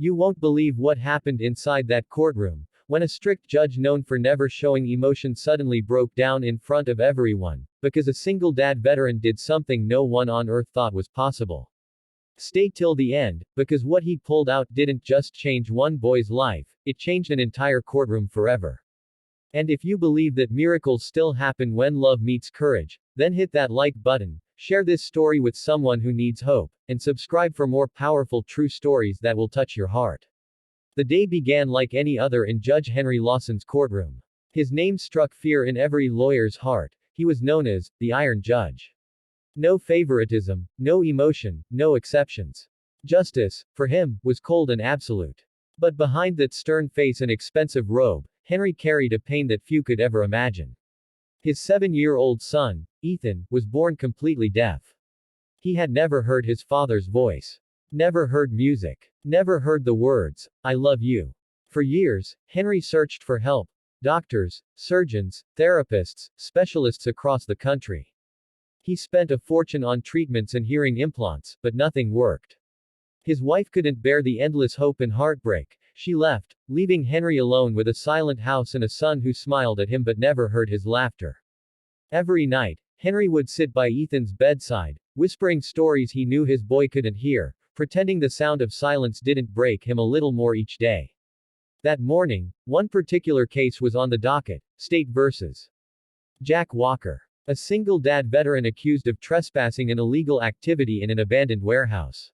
You won't believe what happened inside that courtroom, when a strict judge known for never showing emotion suddenly broke down in front of everyone, because a single dad veteran did something no one on earth thought was possible. Stay till the end, because what he pulled out didn't just change one boy's life, it changed an entire courtroom forever. And if you believe that miracles still happen when love meets courage, then hit that like button, share this story with someone who needs hope, and subscribe for more powerful true stories that will touch your heart. The day began like any other in Judge Henry Lawson's courtroom. His name struck fear in every lawyer's heart. He was known as the Iron Judge. No favoritism, no emotion, no exceptions. Justice, for him, was cold and absolute. But behind that stern face and expensive robe, Henry carried a pain that few could ever imagine. His 7-year-old son, Ethan, was born completely deaf. He had never heard his father's voice. Never heard music. Never heard the words, "I love you." For years, Henry searched for help. Doctors, surgeons, therapists, specialists across the country. He spent a fortune on treatments and hearing implants, but nothing worked. His wife couldn't bear the endless hope and heartbreak. She left, leaving Henry alone with a silent house and a son who smiled at him but never heard his laughter. Every night, Henry would sit by Ethan's bedside, whispering stories he knew his boy couldn't hear, pretending the sound of silence didn't break him a little more each day. That morning, one particular case was on the docket, State vs. Jack Walker. A single dad veteran accused of trespassing and illegal activity in an abandoned warehouse.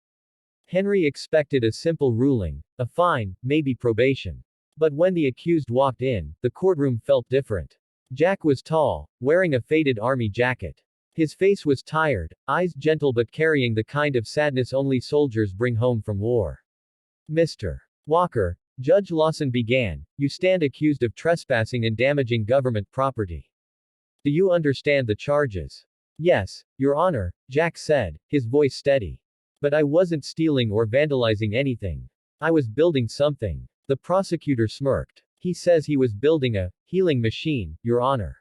Henry expected a simple ruling, a fine, maybe probation. But when the accused walked in, the courtroom felt different. Jack was tall, wearing a faded army jacket. His face was tired, eyes gentle but carrying the kind of sadness only soldiers bring home from war. "Mr. Walker," Judge Lawson began, "you stand accused of trespassing and damaging government property. Do you understand the charges?" "Yes, Your Honor," Jack said, his voice steady. "But I wasn't stealing or vandalizing anything. I was building something." The prosecutor smirked. "He says he was building a healing machine, Your Honor.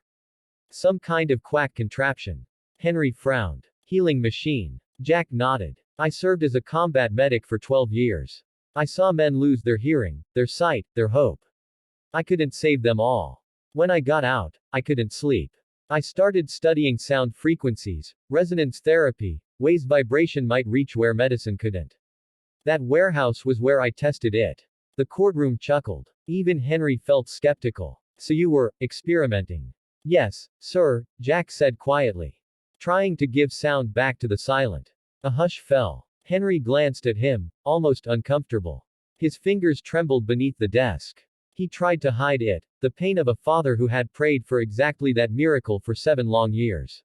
Some kind of quack contraption." Henry frowned. "Healing machine." Jack nodded. "I served as a combat medic for 12 years. I saw men lose their hearing, their sight, their hope. I couldn't save them all. When I got out, I couldn't sleep. I started studying sound frequencies, resonance therapy, ways vibration might reach where medicine couldn't. That warehouse was where I tested it." The courtroom chuckled. Even Henry felt skeptical. "So you were experimenting?" "Yes, sir," Jack said quietly. Trying to give sound back to the silent. A hush fell. Henry glanced at him, almost uncomfortable. His fingers trembled beneath the desk. He tried to hide it, the pain of a father who had prayed for exactly that miracle for 7 long years.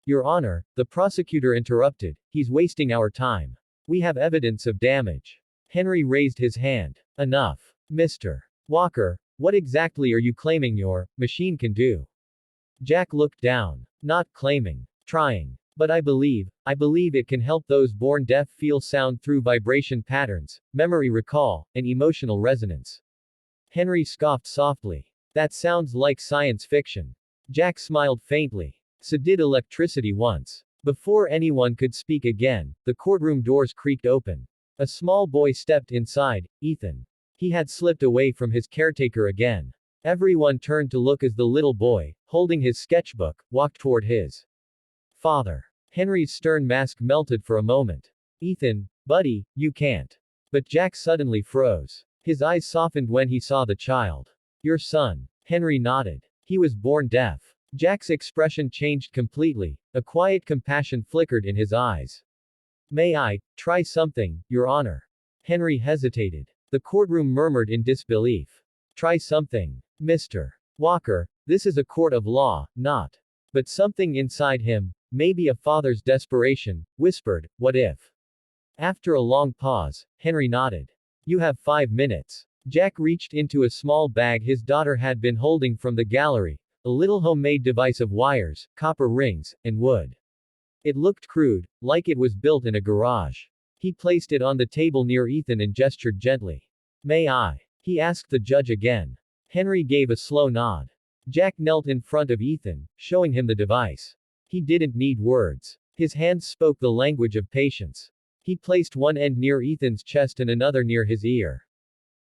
"Your Honor," the prosecutor interrupted, "he's wasting our time. We have evidence of damage." Henry raised his hand. "Enough. Mr. Walker, what exactly are you claiming your machine can do?" Jack looked down. "Not claiming. Trying. But I believe it can help those born deaf feel sound through vibration patterns, memory recall, and emotional resonance." Henry scoffed softly. "That sounds like science fiction." Jack smiled faintly. "So did electricity once." Before anyone could speak again, the courtroom doors creaked open. A small boy stepped inside, Ethan. He had slipped away from his caretaker again. Everyone turned to look as the little boy, holding his sketchbook, walked toward his father. Henry's stern mask melted for a moment. "Ethan, buddy, you can't." But Jack suddenly froze. His eyes softened when he saw the child. "Your son." Henry nodded. "He was born deaf." Jack's expression changed completely. A quiet compassion flickered in his eyes. "May I try something, Your Honor?" Henry hesitated. The courtroom murmured in disbelief. "Try something. Mr. Walker, this is a court of law, not." But something inside him, maybe a father's desperation, whispered, "What if?" After a long pause, Henry nodded. "You have 5 minutes." Jack reached into a small bag his daughter had been holding from the gallery, a little homemade device of wires, copper rings, and wood. It looked crude, like it was built in a garage. He placed it on the table near Ethan and gestured gently. "May I?" he asked the judge again. Henry gave a slow nod. Jack knelt in front of Ethan, showing him the device. He didn't need words. His hands spoke the language of patience. He placed one end near Ethan's chest and another near his ear.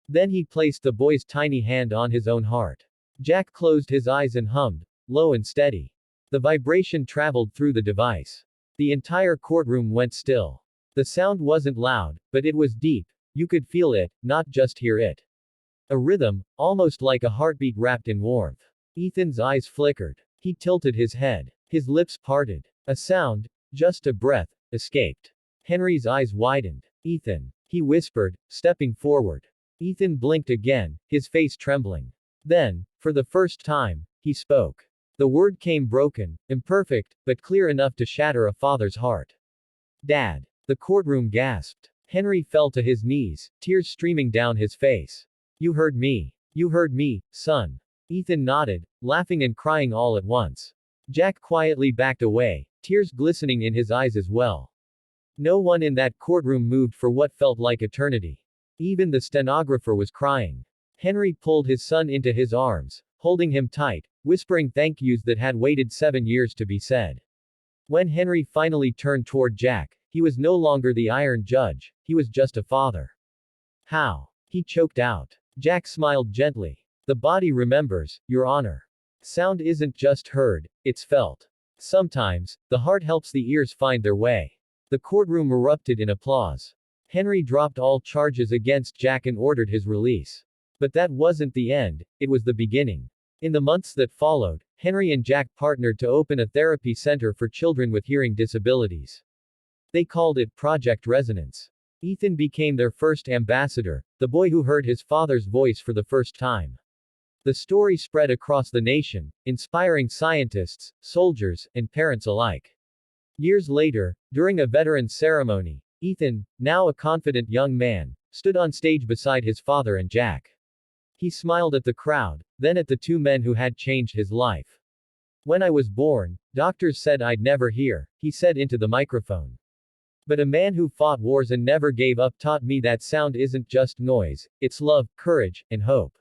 Then he placed the boy's tiny hand on his own heart. Jack closed his eyes and hummed, low and steady. The vibration traveled through the device. The entire courtroom went still. The sound wasn't loud, but it was deep. You could feel it, not just hear it. A rhythm, almost like a heartbeat wrapped in warmth. Ethan's eyes flickered. He tilted his head. His lips parted. A sound, just a breath, escaped. Henry's eyes widened. Ethan, he whispered, stepping forward. Ethan blinked again, his face trembling. Then, for the first time, he spoke. The word came broken, imperfect, but clear enough to shatter a father's heart. Dad. The courtroom gasped. Henry fell to his knees, tears streaming down his face. You heard me. You heard me, son. Ethan nodded, laughing and crying all at once. Jack quietly backed away, tears glistening in his eyes as well. No one in that courtroom moved for what felt like eternity. Even the stenographer was crying. Henry pulled his son into his arms, holding him tight, whispering thank yous that had waited 7 years to be said. When Henry finally turned toward Jack, he was no longer the iron judge, he was just a father. How? He choked out. Jack smiled gently. The body remembers, Your Honor. Sound isn't just heard, it's felt. Sometimes, the heart helps the ears find their way. The courtroom erupted in applause. Henry dropped all charges against Jack and ordered his release. But that wasn't the end, it was the beginning. In the months that followed, Henry and Jack partnered to open a therapy center for children with hearing disabilities. They called it Project Resonance. Ethan became their first ambassador, the boy who heard his father's voice for the first time. The story spread across the nation, inspiring scientists, soldiers, and parents alike. Years later, during a veterans ceremony, Ethan, now a confident young man, stood on stage beside his father and Jack. He smiled at the crowd, then at the two men who had changed his life. When I was born, doctors said I'd never hear, he said into the microphone. But a man who fought wars and never gave up taught me that sound isn't just noise, it's love, courage, and hope.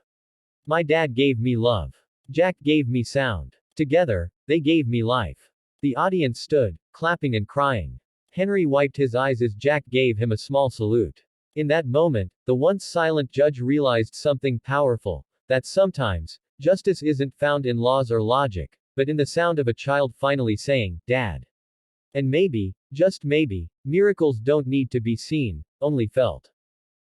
My dad gave me love. Jack gave me sound. Together, they gave me life. The audience stood, clapping and crying. Henry wiped his eyes as Jack gave him a small salute. In that moment, the once silent judge realized something powerful, that sometimes, justice isn't found in laws or logic, but in the sound of a child finally saying, Dad. And maybe, just maybe, miracles don't need to be seen, only felt.